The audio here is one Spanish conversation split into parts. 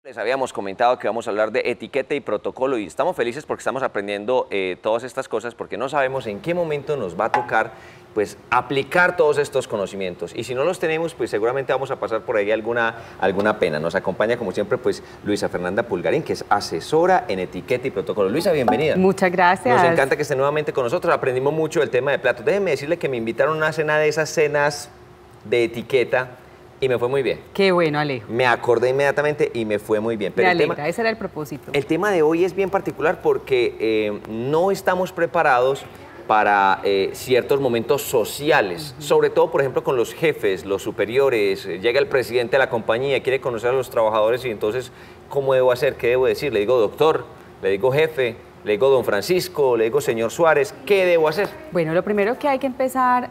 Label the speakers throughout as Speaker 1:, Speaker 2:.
Speaker 1: Les habíamos comentado que vamos a hablar de etiqueta y protocolo y estamos felices porque estamos aprendiendo todas estas cosas porque no sabemos en qué momento nos va a tocar pues aplicar todos estos conocimientos y si no los tenemos pues seguramente vamos a pasar por ahí alguna pena. Nos acompaña como siempre pues Luisa Fernanda Pulgarín, que es asesora en etiqueta y protocolo. Luisa, bienvenida.
Speaker 2: Muchas gracias.
Speaker 1: Nos encanta que esté nuevamente con nosotros, aprendimos mucho del tema de platos. Déjeme decirle que me invitaron a una cena de esas cenas de etiqueta y me fue muy bien.
Speaker 2: Qué bueno, Alejo.
Speaker 1: Me acordé inmediatamente y me fue muy bien.
Speaker 2: Pero ese era el propósito.
Speaker 1: El tema de hoy es bien particular porque no estamos preparados para ciertos momentos sociales, sobre todo, por ejemplo, con los jefes, los superiores. Llega el presidente de la compañía, quiere conocer a los trabajadores y entonces, ¿cómo debo hacer? ¿Qué debo decir? Le digo doctor, le digo jefe, le digo don Francisco, le digo señor Suárez, ¿qué debo hacer?
Speaker 2: Bueno, lo primero que hay que empezar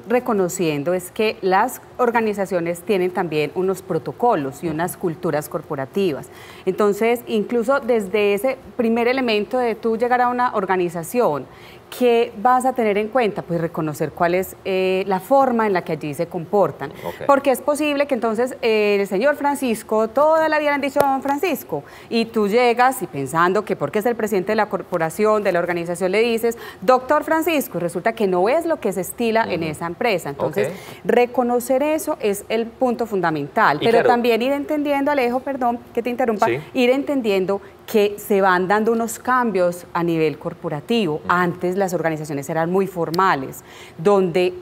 Speaker 2: reconociendo es que las organizaciones tienen también unos protocolos y unas culturas corporativas. Entonces, incluso desde ese primer elemento de tú llegar a una organización, ¿qué vas a tener en cuenta? Pues reconocer cuál es la forma en la que allí se comportan. Okay. Porque es posible que entonces el señor Francisco, toda la vida le han dicho don Francisco, y tú llegas y pensando que porque es el presidente de la corporación, de la organización, le dices doctor Francisco, y resulta que no es lo que se estila en esa empresa. Entonces, reconocer eso es el punto fundamental. Pero claro, también ir entendiendo, Alejo, perdón que te interrumpa, ir entendiendo que se van dando unos cambios a nivel corporativo. Antes las organizaciones eran muy formales, donde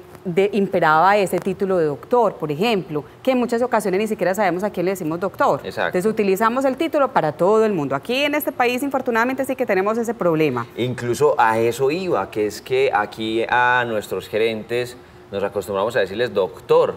Speaker 2: imperaba ese título de doctor, por ejemplo, que en muchas ocasiones ni siquiera sabemos a quién le decimos doctor.
Speaker 1: Exacto.
Speaker 2: Entonces utilizamos el título para todo el mundo. Aquí en este país, infortunadamente, sí que tenemos ese problema.
Speaker 1: Incluso a eso iba, que es que aquí a nuestros gerentes nos acostumbramos a decirles doctor.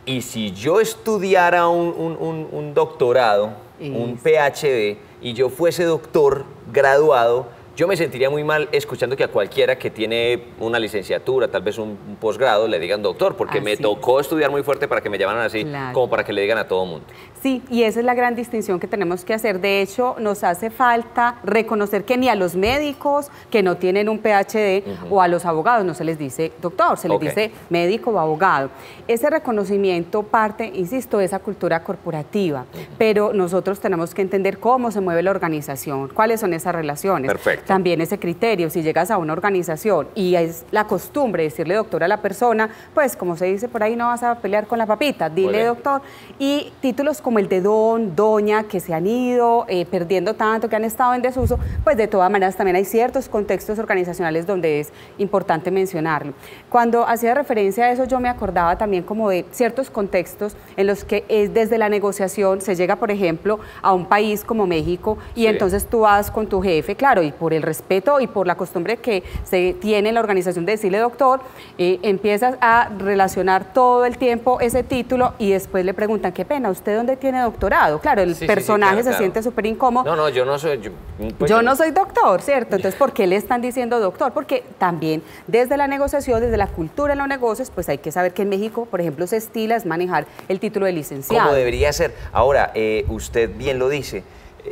Speaker 1: Y si yo estudiara un doctorado, un PhD, y yo fuese doctor graduado, yo me sentiría muy mal escuchando que a cualquiera que tiene una licenciatura, tal vez un posgrado, le digan doctor, porque me tocó estudiar muy fuerte para que me llamaran así, como para que le digan a todo mundo.
Speaker 2: Sí, y esa es la gran distinción que tenemos que hacer. De hecho, nos hace falta reconocer que ni a los médicos que no tienen un PhD o a los abogados no se les dice doctor, se les dice médico o abogado. Ese reconocimiento parte, insisto, de esa cultura corporativa, pero nosotros tenemos que entender cómo se mueve la organización, cuáles son esas relaciones.
Speaker 1: Perfecto.
Speaker 2: También ese criterio, si llegas a una organización y es la costumbre decirle doctor a la persona, pues como se dice por ahí, no vas a pelear con la papita, dile doctor. Y títulos como el de don, doña, que se han ido perdiendo tanto, que han estado en desuso, pues de todas maneras también hay ciertos contextos organizacionales donde es importante mencionarlo. Cuando hacía referencia a eso, yo me acordaba también como de ciertos contextos en los que desde la negociación se llega, por ejemplo, a un país como México y entonces tú vas con tu jefe, claro, y por el respeto y por la costumbre que se tiene en la organización de decirle doctor, empiezas a relacionar todo el tiempo ese título y después le preguntan, qué pena, ¿usted dónde tiene doctorado? Claro, el personaje se siente súper incómodo.
Speaker 1: No, yo no soy...
Speaker 2: Yo no soy doctor, ¿cierto? Entonces, ¿por qué le están diciendo doctor? Porque también desde la negociación, desde la cultura en los negocios, pues hay que saber que en México, por ejemplo, se estila es manejar el título de licenciado.
Speaker 1: Como debería ser. Ahora, usted bien lo dice,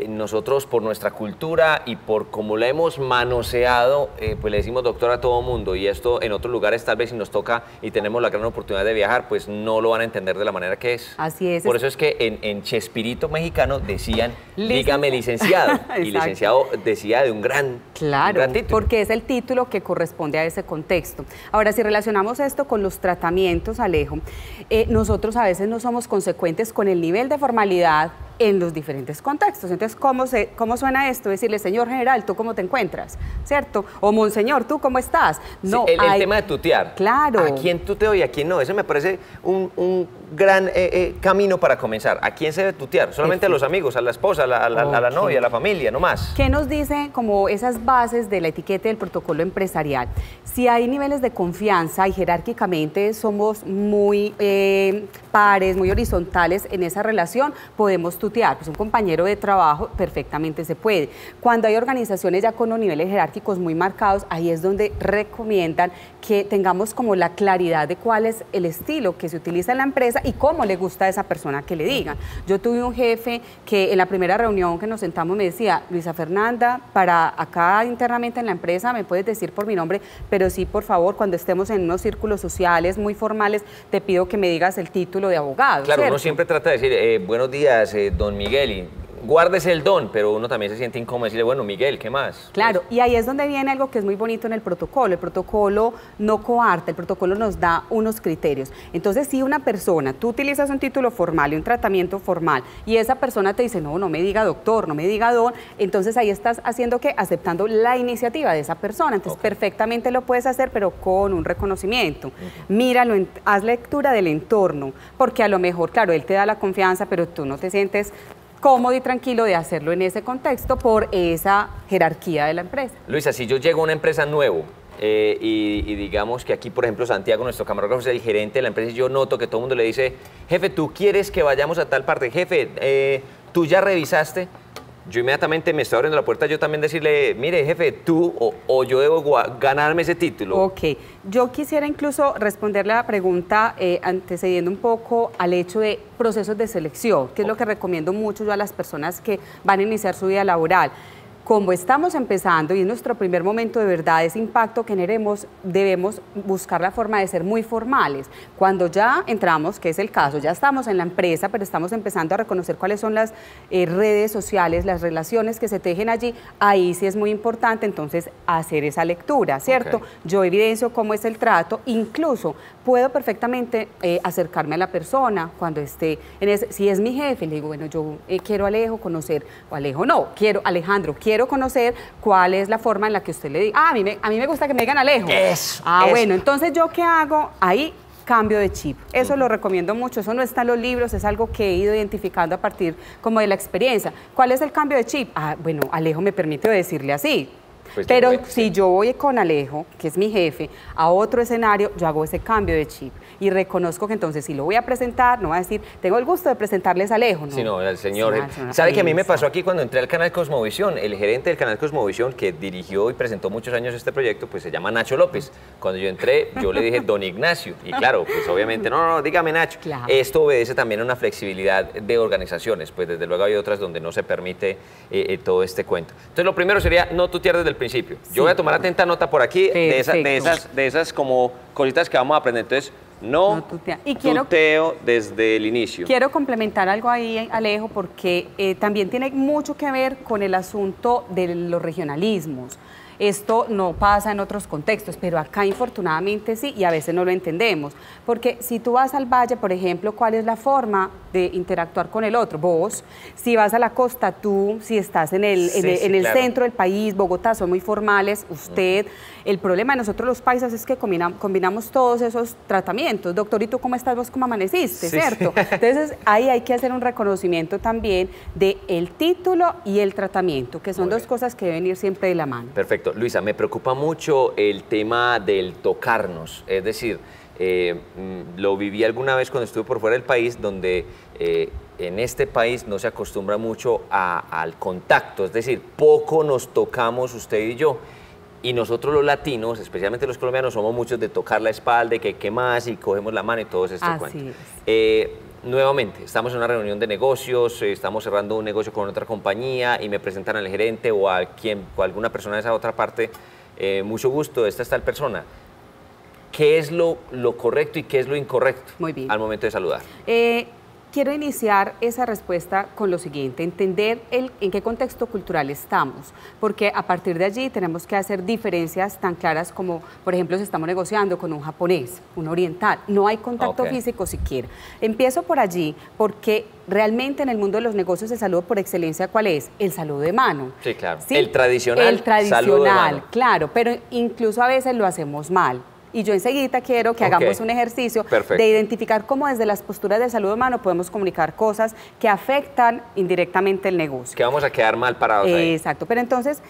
Speaker 1: nosotros por nuestra cultura y por cómo la hemos manoseado, pues le decimos doctor a todo mundo y esto en otros lugares tal vez si nos toca y tenemos la gran oportunidad de viajar, pues no lo van a entender de la manera que es.
Speaker 2: Así es.
Speaker 1: Por eso es que en Chespirito mexicano decían, dígame licenciado, y licenciado decía de un gran título.
Speaker 2: Porque es el título que corresponde a ese contexto. Ahora, si relacionamos esto con los tratamientos, Alejo, nosotros a veces no somos consecuentes con el nivel de formalidad en los diferentes contextos. Entonces, ¿cómo suena esto? Decirle, señor general, ¿tú cómo te encuentras? ¿Cierto? O monseñor, ¿tú cómo estás? No,
Speaker 1: sí, el tema de tutear.
Speaker 2: Claro.
Speaker 1: ¿A quién tuteo y a quién no? Eso me parece un gran camino para comenzar. ¿A quién se debe tutear? Solamente a los amigos, a la esposa, a la novia, a la familia, no más.
Speaker 2: ¿Qué nos dice como esas bases de la etiqueta del protocolo empresarial? Si hay niveles de confianza y jerárquicamente somos muy pares, muy horizontales en esa relación, podemos tutear. Pues un compañero de trabajo perfectamente se puede. Cuando hay organizaciones ya con unos niveles jerárquicos muy marcados, ahí es donde recomiendan que tengamos como la claridad de cuál es el estilo que se utiliza en la empresa y cómo le gusta a esa persona que le digan. Yo tuve un jefe que en la primera reunión que nos sentamos me decía, Luisa Fernanda, para acá internamente en la empresa me puedes decir por mi nombre, pero sí, por favor, cuando estemos en unos círculos sociales muy formales, te pido que me digas el título título de abogado.
Speaker 1: Claro,
Speaker 2: ¿cierto?
Speaker 1: uno siempre trata de decir, buenos días, don Miguel, y guárdese el don, pero uno también se siente incómodo decirle, bueno, Miguel, ¿qué más?
Speaker 2: Claro, y ahí es donde viene algo que es muy bonito en el protocolo. El protocolo no coarta, el protocolo nos da unos criterios. Entonces, si una persona, tú utilizas un título formal y un tratamiento formal, y esa persona te dice, no, no me diga doctor, no me diga don, entonces ahí estás haciendo que aceptando la iniciativa de esa persona. Entonces, perfectamente lo puedes hacer, pero con un reconocimiento. Míralo, haz lectura del entorno, porque a lo mejor, claro, él te da la confianza, pero tú no te sientes cómodo y tranquilo de hacerlo en ese contexto por esa jerarquía de la empresa.
Speaker 1: Luisa, si yo llego a una empresa nuevo y digamos que aquí, por ejemplo, Santiago, nuestro camarógrafo, es el gerente de la empresa, y yo noto que todo el mundo le dice, jefe, ¿tú quieres que vayamos a tal parte? Jefe, ¿tú ya revisaste? Yo inmediatamente me estoy abriendo la puerta, yo también decirle, mire, jefe, tú o yo debo ganarme ese título.
Speaker 2: Ok, yo quisiera incluso responderle a la pregunta antecediendo un poco al hecho de procesos de selección, que es lo que recomiendo mucho yo a las personas que van a iniciar su vida laboral. Como estamos empezando y es nuestro primer momento de verdad, ese impacto que generemos, debemos buscar la forma de ser muy formales. Cuando ya entramos, que es el caso, ya estamos en la empresa, pero estamos empezando a reconocer cuáles son las redes sociales, las relaciones que se tejen allí, ahí sí es muy importante entonces hacer esa lectura, ¿cierto? Okay. Yo evidencio cómo es el trato, incluso puedo perfectamente acercarme a la persona cuando esté en ese, si es mi jefe, le digo, bueno, yo quiero a Alejo conocer, o Alejo no, Alejandro, quiero conocer cuál es la forma en la que usted le diga, a mí me gusta que me digan Alejo. Bueno, entonces ¿yo qué hago? Ahí cambio de chip. Eso lo recomiendo mucho, eso no está en los libros, es algo que he ido identificando a partir como de la experiencia. ¿Cuál es el cambio de chip? Bueno, Alejo me permite decirle así. Pues pero si yo voy con Alejo, que es mi jefe, a otro escenario, yo hago ese cambio de chip y reconozco que entonces si lo voy a presentar, no voy a decir, tengo el gusto de presentarles a Alejo. No,
Speaker 1: sino al señor. ¿Sabe que a mí me pasó aquí cuando entré al canal Cosmovisión? El gerente del canal Cosmovisión, que dirigió y presentó muchos años este proyecto, pues se llama Nacho López. Cuando yo entré, yo le dije don Ignacio. Y claro, pues obviamente, no, dígame Nacho. Claro. Esto obedece también a una flexibilidad de organizaciones, pues desde luego hay otras donde no se permite todo este cuento. Entonces lo primero sería no tutear desde el principio. Yo voy a tomar atenta nota por aquí de esas como cositas que vamos a aprender. Entonces, no tuteo desde el inicio.
Speaker 2: Quiero complementar algo ahí, Alejo, porque también tiene mucho que ver con el asunto de los regionalismos. Esto no pasa en otros contextos, pero acá infortunadamente sí, y a veces no lo entendemos. Porque si tú vas al valle, por ejemplo, ¿cuál es la forma de interactuar con el otro? Vos. Si vas a la costa, tú. Si estás en el centro del país, Bogotá, son muy formales, usted. El problema de nosotros los paisas es que combinamos todos esos tratamientos. Doctor, ¿y tú cómo estás? ¿Vos cómo amaneciste? ¿Cierto? Entonces, ahí hay que hacer un reconocimiento también del título y el tratamiento, que son dos cosas que deben ir siempre de la mano.
Speaker 1: Perfecto. Luisa, me preocupa mucho el tema del tocarnos, es decir, lo viví alguna vez cuando estuve por fuera del país, donde en este país no se acostumbra mucho al contacto, es decir, poco nos tocamos usted y yo. Y nosotros los latinos, especialmente los colombianos, somos muchos de tocar la espalda, de que qué más, y cogemos la mano y todo este cuento. Nuevamente, estamos en una reunión de negocios, estamos cerrando un negocio con otra compañía y me presentan al gerente o a alguna persona de esa otra parte, mucho gusto, esta es tal persona. ¿Qué es lo correcto y qué es lo incorrecto al momento de saludar?
Speaker 2: Quiero iniciar esa respuesta con lo siguiente, entender en qué contexto cultural estamos, porque a partir de allí tenemos que hacer diferencias tan claras como, por ejemplo, si estamos negociando con un japonés, un oriental, no hay contacto físico siquiera. Empiezo por allí porque realmente en el mundo de los negocios el saludo por excelencia, ¿cuál es? El saludo de mano.
Speaker 1: Sí, claro. ¿Sí? El tradicional saludo de mano.
Speaker 2: Claro, pero incluso a veces lo hacemos mal. Y yo enseguida quiero que hagamos un ejercicio de identificar cómo desde las posturas del saludo humano podemos comunicar cosas que afectan indirectamente el negocio.
Speaker 1: Que vamos a quedar mal parados ahí.
Speaker 2: Exacto, pero entonces,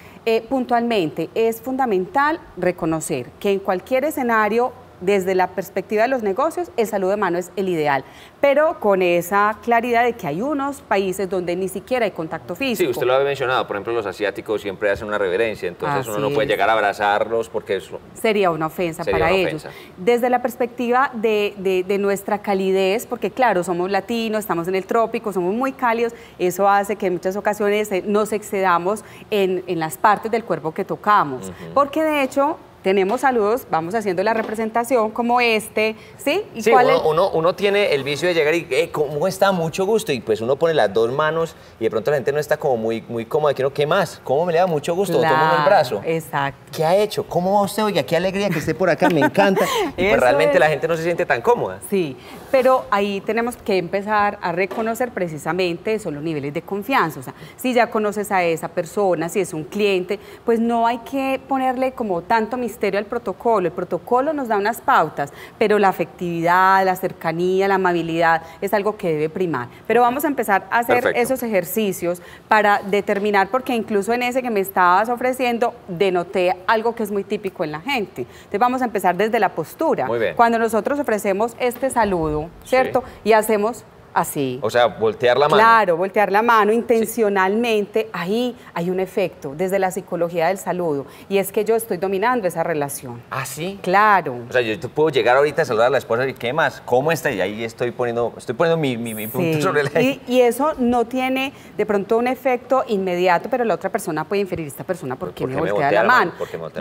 Speaker 2: puntualmente, es fundamental reconocer que en cualquier escenario, desde la perspectiva de los negocios, el saludo de mano es el ideal, pero con esa claridad de que hay unos países donde ni siquiera hay contacto físico.
Speaker 1: Sí, usted lo había mencionado, por ejemplo, los asiáticos siempre hacen una reverencia, entonces uno no puede llegar a abrazarlos porque eso
Speaker 2: sería una ofensa para ellos. Desde la perspectiva de nuestra calidez, porque claro, somos latinos, estamos en el trópico, somos muy cálidos, eso hace que en muchas ocasiones nos excedamos en las partes del cuerpo que tocamos, porque de hecho tenemos saludos, vamos haciendo la representación como este, ¿sí? ¿Y
Speaker 1: sí,
Speaker 2: cuál
Speaker 1: uno tiene el vicio de llegar y, ¿cómo está? Mucho gusto. Y pues uno pone las dos manos y de pronto la gente no está como muy cómoda. Que ¿qué más? ¿Cómo me le da mucho gusto?
Speaker 2: Claro,
Speaker 1: Tomo el brazo.
Speaker 2: Exacto.
Speaker 1: ¿Qué ha hecho? ¿Cómo va usted? Oiga, qué alegría que esté por acá, me encanta. Y pues realmente la gente no se siente tan cómoda.
Speaker 2: Sí, pero ahí tenemos que empezar a reconocer precisamente esos los niveles de confianza. O sea, si ya conoces a esa persona, si es un cliente, pues no hay que ponerle como tanto misterio al protocolo. El protocolo nos da unas pautas, pero la afectividad, la cercanía, la amabilidad es algo que debe primar. Pero vamos a empezar a hacer esos ejercicios para determinar, porque incluso en ese que me estabas ofreciendo, denoté algo que es muy típico en la gente. Entonces vamos a empezar desde la postura.
Speaker 1: Muy bien.
Speaker 2: Cuando nosotros ofrecemos este saludo, ¿cierto? Sí. Y hacemos así.
Speaker 1: O sea, voltear la mano.
Speaker 2: Claro, voltear la mano intencionalmente, sí. Ahí hay un efecto desde la psicología del saludo, y es que yo estoy dominando esa relación.
Speaker 1: ¿Ah, sí?
Speaker 2: Claro.
Speaker 1: O sea, yo puedo llegar ahorita a saludar a la esposa y ¿qué más? ¿Cómo está? Y ahí estoy poniendo mi punto sobre la...
Speaker 2: Y eso no tiene de pronto un efecto inmediato, pero la otra persona puede inferir, esta persona, ¿por qué me voltea la mano?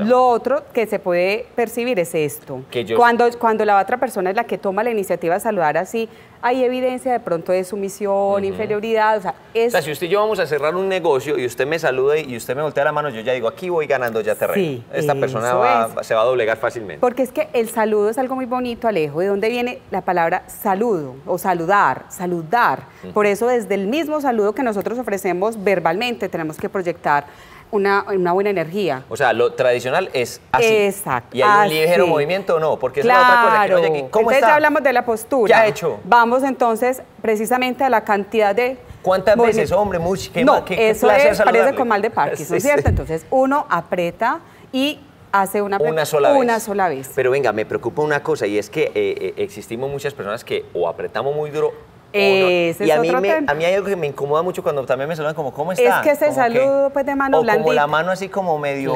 Speaker 2: Lo otro que se puede percibir es esto. Cuando la otra persona es la que toma la iniciativa de saludar así, hay evidencia de pronto de sumisión, inferioridad, o sea,
Speaker 1: si usted y yo vamos a cerrar un negocio y usted me saluda y usted me voltea la mano, yo ya digo, aquí voy ganando ya terreno. Sí, esta persona se va a doblegar fácilmente.
Speaker 2: Porque es que el saludo es algo muy bonito, Alejo. ¿De dónde viene la palabra saludo o saludar? Saludar. Por eso desde el mismo saludo que nosotros ofrecemos verbalmente tenemos que proyectar una buena energía.
Speaker 1: O sea, lo tradicional es así.
Speaker 2: Exacto.
Speaker 1: ¿Y hay un ligero movimiento o no? Porque
Speaker 2: claro.
Speaker 1: Es la otra cosa que no llega aquí. ¿Cómo
Speaker 2: entonces
Speaker 1: está?
Speaker 2: Ya hablamos de la postura.
Speaker 1: ¿Qué ha hecho?
Speaker 2: Vamos entonces precisamente a la cantidad de...
Speaker 1: ¿Cuántas veces, hombre?
Speaker 2: Eso parece con mal de Parkinson, ¿cierto? Sí. Entonces uno aprieta y hace una sola vez.
Speaker 1: Pero venga, me preocupa una cosa, y es que existimos muchas personas que o apretamos muy duro. Y a mí hay algo que me incomoda mucho cuando también me saludan como, ¿cómo está?
Speaker 2: Es que ese saludo pues de mano blandita.
Speaker 1: O como la mano así como medio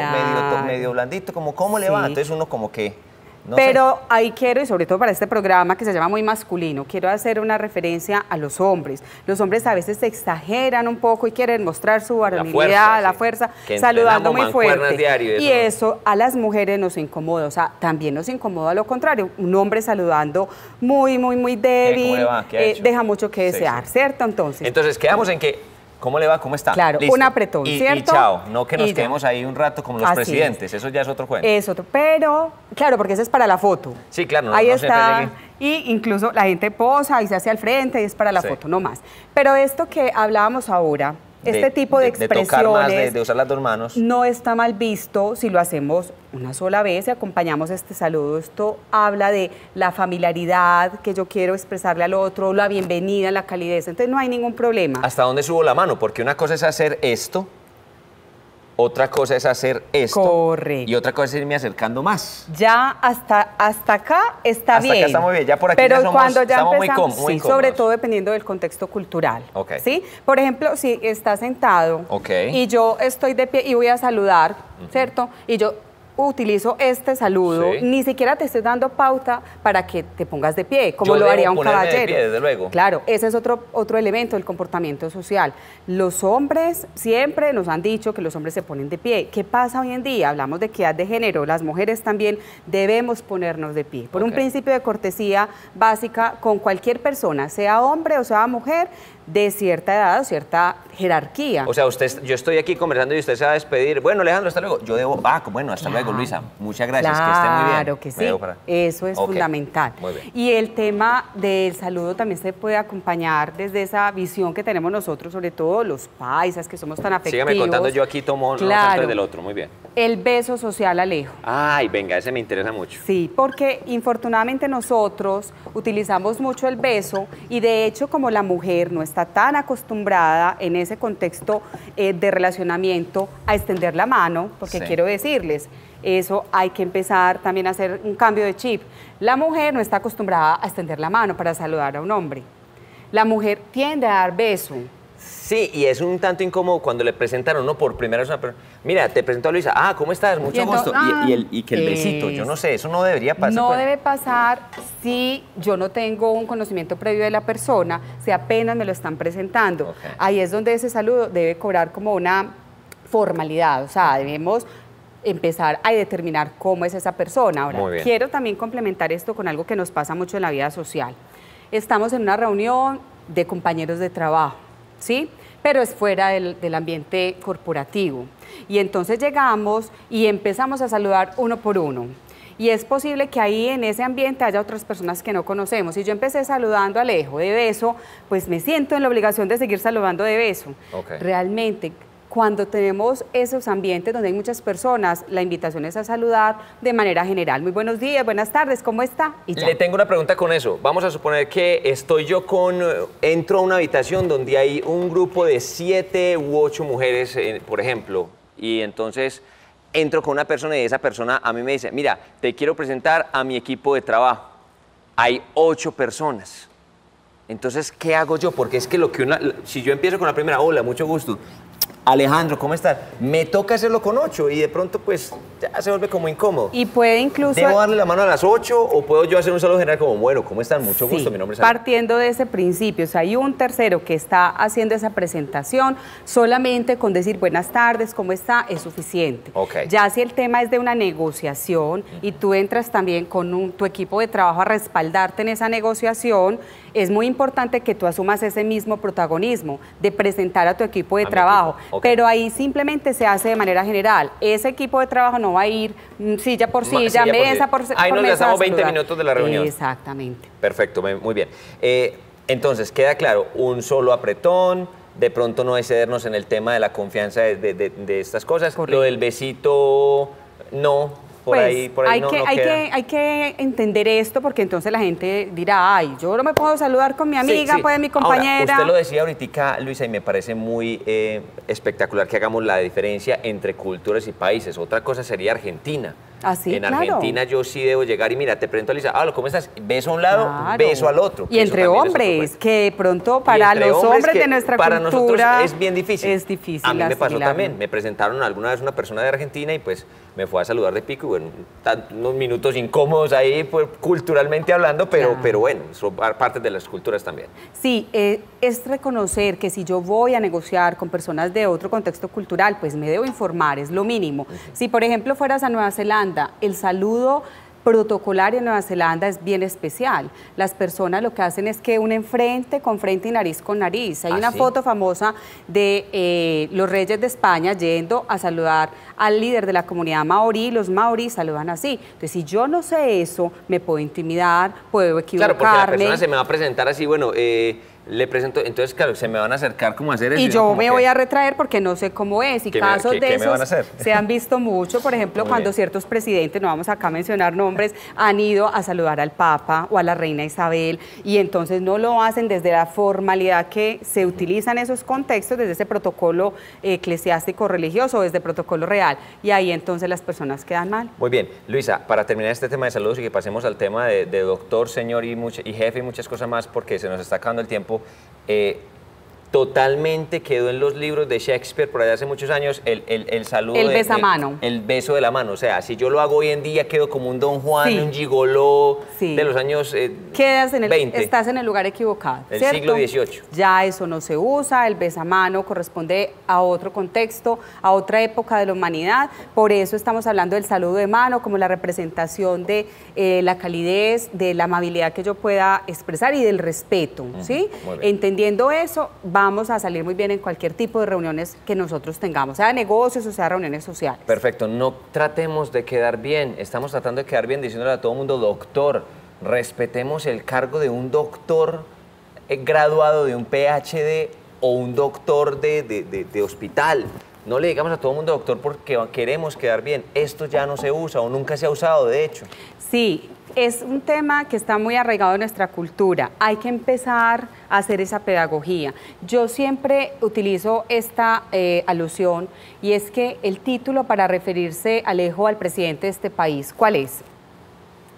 Speaker 1: blandito, como ¿cómo le va? Entonces uno como que...
Speaker 2: Pero ahí quiero, y sobre todo para este programa que se llama Muy Masculino, quiero hacer una referencia a los hombres. Los hombres a veces se exageran un poco y quieren mostrar su varonilidad, la fuerza, saludando muy fuerte. Y eso a las mujeres nos incomoda, o sea, también nos incomoda lo contrario. Un hombre saludando muy débil,
Speaker 1: ¿Cómo le va? ¿Qué ha hecho?
Speaker 2: Deja mucho que desear, ¿cierto? Entonces
Speaker 1: quedamos en que... ¿Cómo le va? ¿Cómo está?
Speaker 2: Claro,
Speaker 1: listo.
Speaker 2: un apretón, ¿cierto?
Speaker 1: Y chao, no que nos quedemos ahí un rato como los presidentes, eso ya es otro cuento.
Speaker 2: Es otro, pero, claro, porque eso es para la foto.
Speaker 1: Sí, claro.
Speaker 2: Ahí está, y incluso la gente posa y se hace al frente y es para la foto, no más. Pero esto que hablábamos ahora, este tipo de expresiones,
Speaker 1: de tocar más, de usar las dos manos,
Speaker 2: no está mal visto si lo hacemos una sola vez y acompañamos este saludo. Esto habla de la familiaridad que yo quiero expresarle al otro, la bienvenida, la calidez. Entonces no hay ningún problema.
Speaker 1: ¿Hasta dónde subo la mano? Porque una cosa es hacer esto, otra cosa es hacer esto.
Speaker 2: Correcto.
Speaker 1: Y otra cosa es irme acercando más.
Speaker 2: Ya hasta acá está bien.
Speaker 1: Hasta acá está muy bien, ya por aquí
Speaker 2: pero
Speaker 1: ya
Speaker 2: cuando ya
Speaker 1: estamos
Speaker 2: empezamos,
Speaker 1: muy cómodos.
Speaker 2: sobre todo dependiendo del contexto cultural.
Speaker 1: Okay.
Speaker 2: ¿Sí? Por ejemplo, si estás sentado y yo estoy de pie y voy a saludar, ¿cierto? Y yo utilizo este saludo, ni siquiera te estoy dando pauta para que te pongas de pie, como lo haría un caballero.
Speaker 1: De pie, desde luego.
Speaker 2: Claro, ese es otro elemento del comportamiento social. Los hombres siempre nos han dicho que los hombres se ponen de pie. ¿Qué pasa hoy en día? Hablamos de equidad de género, las mujeres también debemos ponernos de pie, por un principio de cortesía básica con cualquier persona, sea hombre o sea mujer, de cierta edad o cierta jerarquía.
Speaker 1: O sea, yo estoy aquí conversando y usted se va a despedir. Bueno, Alejandro, hasta luego. Yo debo, bueno, hasta luego, Luisa. Muchas gracias, que esté muy bien.
Speaker 2: Claro que sí, eso es fundamental.
Speaker 1: Muy bien.
Speaker 2: Y el tema del saludo también se puede acompañar desde esa visión que tenemos nosotros, sobre todo los paisas, que somos tan afectivos.
Speaker 1: Sígame contando, yo aquí tomo nota del otro, muy bien.
Speaker 2: El beso social, Alejo.
Speaker 1: Ay, venga, ese me interesa mucho.
Speaker 2: Sí, porque infortunadamente nosotros utilizamos mucho el beso y de hecho como la mujer no está tan acostumbrada en ese contexto de relacionamiento a extender la mano, porque quiero decirles, eso hay que empezar también a hacer un cambio de chip. La mujer no está acostumbrada a extender la mano para saludar a un hombre. La mujer tiende a dar beso.
Speaker 1: Sí, y es un tanto incómodo cuando le presentan a uno por primera vez a una persona. Mira, te presento a Luisa. Ah, ¿cómo estás? Mucho gusto. Y que el besito, yo no sé, eso no debería pasar.
Speaker 2: No debe pasar si yo no tengo un conocimiento previo de la persona, si apenas me lo están presentando. Ahí es donde ese saludo debe cobrar como una formalidad, o sea, debemos empezar a determinar cómo es esa persona. Ahora, quiero también complementar esto con algo que nos pasa mucho en la vida social. Estamos en una reunión de compañeros de trabajo, ¿sí? Pero es fuera del ambiente corporativo. Y entonces llegamos y empezamos a saludar uno por uno. Y es posible que ahí en ese ambiente haya otras personas que no conocemos. Si yo empecé saludando a Alejo de beso, pues me siento en la obligación de seguir saludando de beso. Realmente, cuando tenemos esos ambientes donde hay muchas personas, la invitación es a saludar de manera general. Muy buenos días, buenas tardes, ¿cómo está? Y ya.
Speaker 1: Le tengo una pregunta con eso. Vamos a suponer que entro a una habitación donde hay un grupo de 7 u 8 mujeres, por ejemplo, y entonces entro con una persona y esa persona a mí me dice, mira, te quiero presentar a mi equipo de trabajo. Hay 8 personas. Entonces, ¿qué hago yo? Porque es que si yo empiezo con la primera, hola, mucho gusto. Alejandro, ¿cómo estás? Me toca hacerlo con 8 y de pronto pues ya se vuelve como incómodo.
Speaker 2: Y puede incluso...
Speaker 1: ¿Debo darle la mano a las 8 o puedo yo hacer un saludo general como, bueno, ¿cómo están? Mucho gusto, mi nombre es Alejandro.
Speaker 2: Partiendo de ese principio, o sea, hay un tercero que está haciendo esa presentación, solamente con decir buenas tardes, ¿cómo está? Es suficiente. Ya si el tema es de una negociación y tú entras también con tu equipo de trabajo a respaldarte en esa negociación, es muy importante que tú asumas ese mismo protagonismo de presentar a tu equipo de trabajo. Pero ahí simplemente se hace de manera general. Ese equipo de trabajo no va a ir silla por silla, mesa por mesa.
Speaker 1: Ahí nos gastamos 20 minutos de la reunión.
Speaker 2: Exactamente.
Speaker 1: Perfecto, muy bien. Entonces, queda claro, un solo apretón, de pronto no excedernos en el tema de la confianza de estas cosas. Correcto. Lo del besito, no. Hay
Speaker 2: que entender esto porque entonces la gente dirá, ay, yo no me puedo saludar con mi amiga, pues mi compañera.
Speaker 1: Ahora, usted lo decía ahorita, Luisa, y me parece muy espectacular que hagamos la diferencia entre culturas y países. Otra cosa sería Argentina. En Argentina yo sí debo llegar y mira, te presento a Lisa, ¿cómo estás? Beso a un lado, beso al otro.
Speaker 2: Y entre hombres, que de pronto para los hombres de nuestra cultura...
Speaker 1: Para nosotros es bien difícil.
Speaker 2: Es difícil.
Speaker 1: A mí me pasó también, me presentaron alguna vez una persona de Argentina y pues me fue a saludar de pico y bueno, unos minutos incómodos ahí, pues, culturalmente hablando, pero bueno, son partes de las culturas también.
Speaker 2: Sí, es reconocer que si yo voy a negociar con personas de otro contexto cultural, pues me debo informar, es lo mínimo. Si por ejemplo fueras a Nueva Zelanda, el saludo protocolario en Nueva Zelanda es bien especial. Las personas lo que hacen es que unen frente con frente y nariz con nariz. Hay una foto famosa de los reyes de España yendo a saludar al líder de la comunidad maorí. Los maorí saludan así. Entonces, si yo no sé eso, me puedo intimidar, puedo equivocarme.
Speaker 1: Claro, porque la persona se me va a presentar así, bueno, le presento, entonces claro, se me van a acercar como a hacer eso.
Speaker 2: Y yo me voy a retraer porque no sé cómo es. Y casos de esos
Speaker 1: me van a hacer?
Speaker 2: Se han visto mucho, por ejemplo, cuando ciertos presidentes, no vamos acá a mencionar nombres, han ido a saludar al Papa o a la Reina Isabel y entonces no lo hacen desde la formalidad que se utiliza en esos contextos, desde ese protocolo eclesiástico religioso o desde protocolo real. Y ahí entonces las personas quedan mal.
Speaker 1: Muy bien. Luisa, para terminar este tema de saludos y que pasemos al tema de doctor, señor y jefe y muchas cosas más porque se nos está acabando el tiempo. Totalmente quedó en los libros de Shakespeare por allá hace muchos años el saludo.
Speaker 2: El besamano.
Speaker 1: El beso de la mano. O sea, si yo lo hago hoy en día, quedo como un Don Juan, un gigoló de los años 20.
Speaker 2: Estás en el lugar equivocado.
Speaker 1: El siglo XVIII.
Speaker 2: Ya eso no se usa, el besamano corresponde a otro contexto, a otra época de la humanidad. Por eso estamos hablando del saludo de mano como la representación de la calidez, de la amabilidad que yo pueda expresar y del respeto. ¿Sí? Entendiendo eso, vamos a salir muy bien en cualquier tipo de reuniones que nosotros tengamos, sea de negocios o sea reuniones sociales.
Speaker 1: Perfecto, no tratemos de quedar bien, estamos tratando de quedar bien diciéndole a todo el mundo doctor, respetemos el cargo de un doctor graduado de un PhD o un doctor de hospital. No le digamos a todo el mundo doctor porque queremos quedar bien, esto ya no se usa o nunca se ha usado de hecho.
Speaker 2: Sí, es un tema que está muy arraigado en nuestra cultura. Hay que empezar a hacer esa pedagogía. Yo siempre utilizo esta alusión y es que el título para referirse, Alejo, al presidente de este país, ¿cuál es?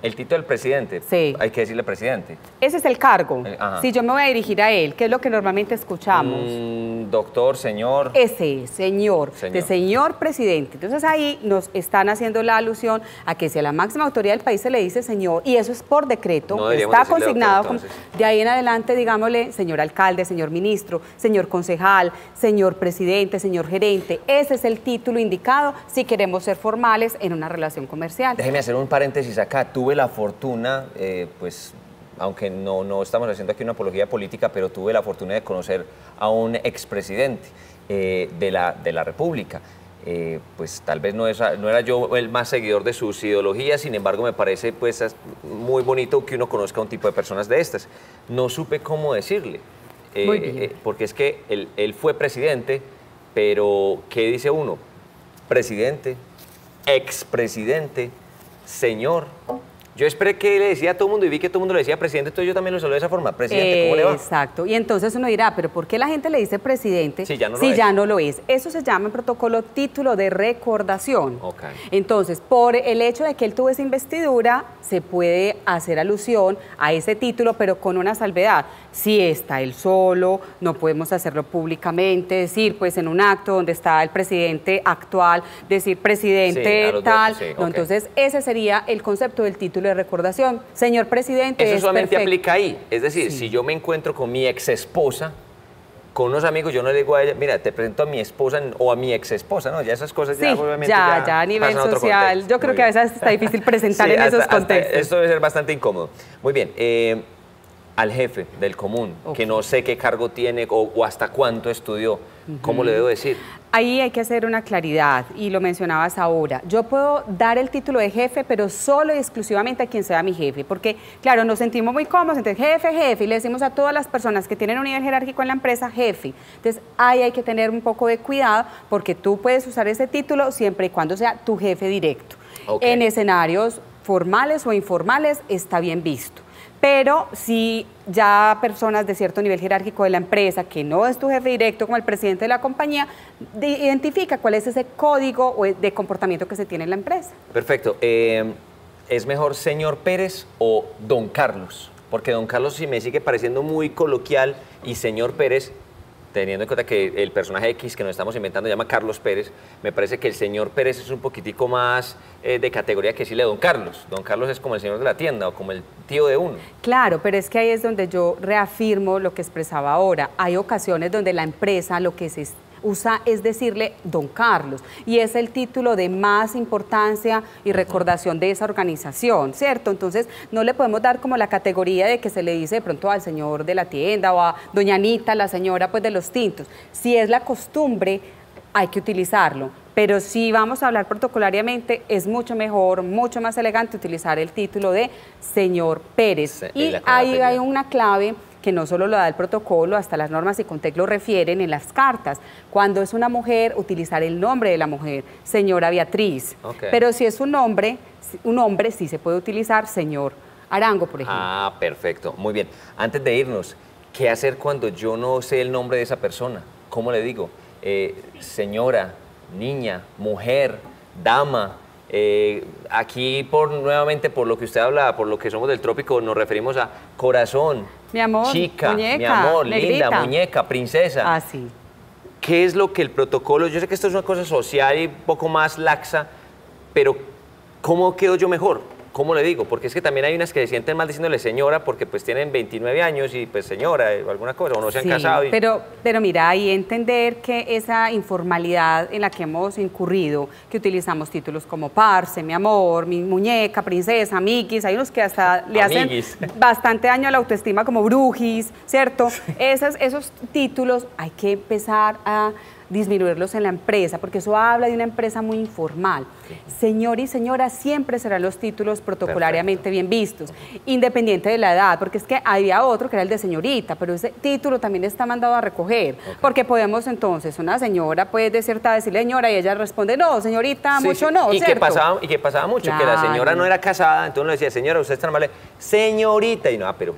Speaker 1: El título del presidente.
Speaker 2: Sí.
Speaker 1: Hay que decirle presidente.
Speaker 2: Ese es el cargo.
Speaker 1: Ajá.
Speaker 2: Si yo me voy a dirigir a él, ¿qué es lo que normalmente escuchamos?
Speaker 1: Doctor, señor.
Speaker 2: Ese es, señor, de señor presidente. Entonces ahí nos están haciendo la alusión a que si a la máxima autoridad del país se le dice señor, y eso es por decreto,
Speaker 1: no
Speaker 2: está consignado,
Speaker 1: doctor,
Speaker 2: de ahí en adelante, digámosle, señor alcalde, señor ministro, señor concejal, señor presidente, señor gerente. Ese es el título indicado si queremos ser formales en una relación comercial.
Speaker 1: Déjeme hacer un paréntesis acá. Tuve la fortuna, pues, aunque no estamos haciendo aquí una apología política, pero tuve la fortuna de conocer a un expresidente de la República. Pues tal vez no era yo el más seguidor de sus ideologías, sin embargo me parece pues muy bonito que uno conozca a un tipo de personas de estas. No supe cómo decirle, porque es que él fue presidente, pero ¿qué dice uno? Presidente, expresidente, señor. Yo esperé que le decía a todo el mundo y vi que todo el mundo le decía presidente, entonces yo también lo saludé de esa forma. Presidente, ¿cómo le va?
Speaker 2: Exacto. Y entonces uno dirá, ¿pero por qué la gente le dice presidente
Speaker 1: si ya
Speaker 2: no lo es? Eso se llama en protocolo título de recordación.
Speaker 1: Okay.
Speaker 2: Entonces, por el hecho de que él tuvo esa investidura, se puede hacer alusión a ese título, pero con una salvedad. Si está él solo, no podemos hacerlo públicamente, decir, pues en un acto donde está el presidente actual, decir presidente tal. Sí, no, entonces, ese sería el concepto del título de recordación. Señor presidente,
Speaker 1: eso solamente aplica ahí. Es decir, si yo me encuentro con mi ex esposa, con unos amigos, yo no le digo a ella, mira, te presento a mi esposa o a mi ex esposa, ¿no? Ya esas cosas ya obviamente
Speaker 2: ya a nivel social. Yo creo que a veces está difícil presentar en esos contextos.
Speaker 1: Esto debe ser bastante incómodo. Muy bien. Al jefe del común, que no sé qué cargo tiene o hasta cuánto estudió, ¿cómo le debo decir?
Speaker 2: Ahí hay que hacer una claridad, y lo mencionabas ahora. Yo puedo dar el título de jefe, pero solo y exclusivamente a quien sea mi jefe, porque, claro, nos sentimos muy cómodos, entonces jefe, y le decimos a todas las personas que tienen un nivel jerárquico en la empresa, jefe. Entonces, ahí hay que tener un poco de cuidado, porque tú puedes usar ese título siempre y cuando sea tu jefe directo. Okay. En escenarios formales o informales está bien visto. Pero si ya personas de cierto nivel jerárquico de la empresa, que no es tu jefe directo como el presidente de la compañía, identifica cuál es ese código de comportamiento que se tiene en la empresa.
Speaker 1: Perfecto. ¿Es mejor señor Pérez o don Carlos? Porque don Carlos sí me sigue pareciendo muy coloquial y señor Pérez, teniendo en cuenta que el personaje X que nos estamos inventando se llama Carlos Pérez, me parece que el señor Pérez es un poquitico más de categoría que decirle don Carlos. Don Carlos es como el señor de la tienda o como el tío de uno.
Speaker 2: Claro, pero es que ahí es donde yo reafirmo lo que expresaba ahora. Hay ocasiones donde la empresa lo que se usa es decirle don Carlos, y es el título de más importancia y recordación de esa organización, ¿cierto? Entonces no le podemos dar como la categoría de que se le dice de pronto al señor de la tienda o a doña Anita, la señora pues de los tintos. Si es la costumbre, hay que utilizarlo, pero si vamos a hablar protocolariamente, es mucho mejor, mucho más elegante utilizar el título de señor Pérez. Y ahí hay una clave que no solo lo da el protocolo, hasta las normas y Contec lo refieren en las cartas. Cuando es una mujer, utilizar el nombre de la mujer, señora Beatriz. Okay. Pero si es un hombre sí se puede utilizar señor Arango, por ejemplo.
Speaker 1: Ah, perfecto. Muy bien. Antes de irnos, ¿qué hacer cuando yo no sé el nombre de esa persona? ¿Cómo le digo? Señora, niña, mujer, dama. Aquí nuevamente por lo que usted habla, por lo que somos del trópico, nos referimos a corazón,
Speaker 2: mi amor,
Speaker 1: chica,
Speaker 2: muñeca,
Speaker 1: mi amor,
Speaker 2: negrita.
Speaker 1: linda, muñeca, princesa.
Speaker 2: Ah, sí.
Speaker 1: ¿Qué es lo que el protocolo? Yo sé que esto es una cosa social y un poco más laxa, pero ¿cómo quedo yo mejor? ¿Cómo le digo? Porque es que también hay unas que se sienten mal diciéndole señora porque pues tienen 29 años y pues señora o alguna cosa, o no se han casado.
Speaker 2: Pero mira, ahí entender que esa informalidad en la que hemos incurrido, que utilizamos títulos como parce, mi amor, mi muñeca, princesa, amiguis, hay unos que hasta le hacen bastante daño a la autoestima como brujis, ¿cierto? Esos títulos hay que empezar a disminuirlos en la empresa, porque eso habla de una empresa muy informal. Señor y señora siempre serán los títulos protocolariamente bien vistos, independiente de la edad, porque es que había otro que era el de señorita, pero ese título también está mandado a recoger, porque podemos entonces, una señora puede de cierta edad decirle señora y ella responde no, señorita, mucho no,
Speaker 1: y
Speaker 2: ¿cierto?
Speaker 1: Que pasaba mucho, que la señora no era casada, entonces le decía, señora, usted está normal, señorita, y no, pero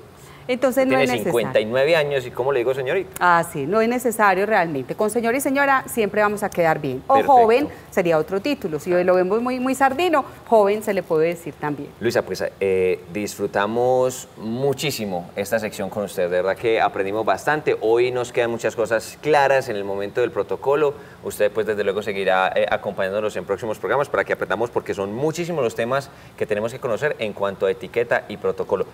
Speaker 2: Entonces no
Speaker 1: tiene
Speaker 2: es necesario.
Speaker 1: 59 años y ¿cómo le digo señorita?
Speaker 2: Ah, sí, no es necesario realmente. Con señor y señora siempre vamos a quedar bien. O
Speaker 1: Perfecto.
Speaker 2: joven sería otro título. Si hoy lo vemos muy sardino, joven se le puede decir también.
Speaker 1: Luisa, pues disfrutamos muchísimo esta sección con usted, de verdad que aprendimos bastante. Hoy nos quedan muchas cosas claras en el momento del protocolo. Usted pues desde luego seguirá acompañándonos en próximos programas para que aprendamos porque son muchísimos los temas que tenemos que conocer en cuanto a etiqueta y protocolo.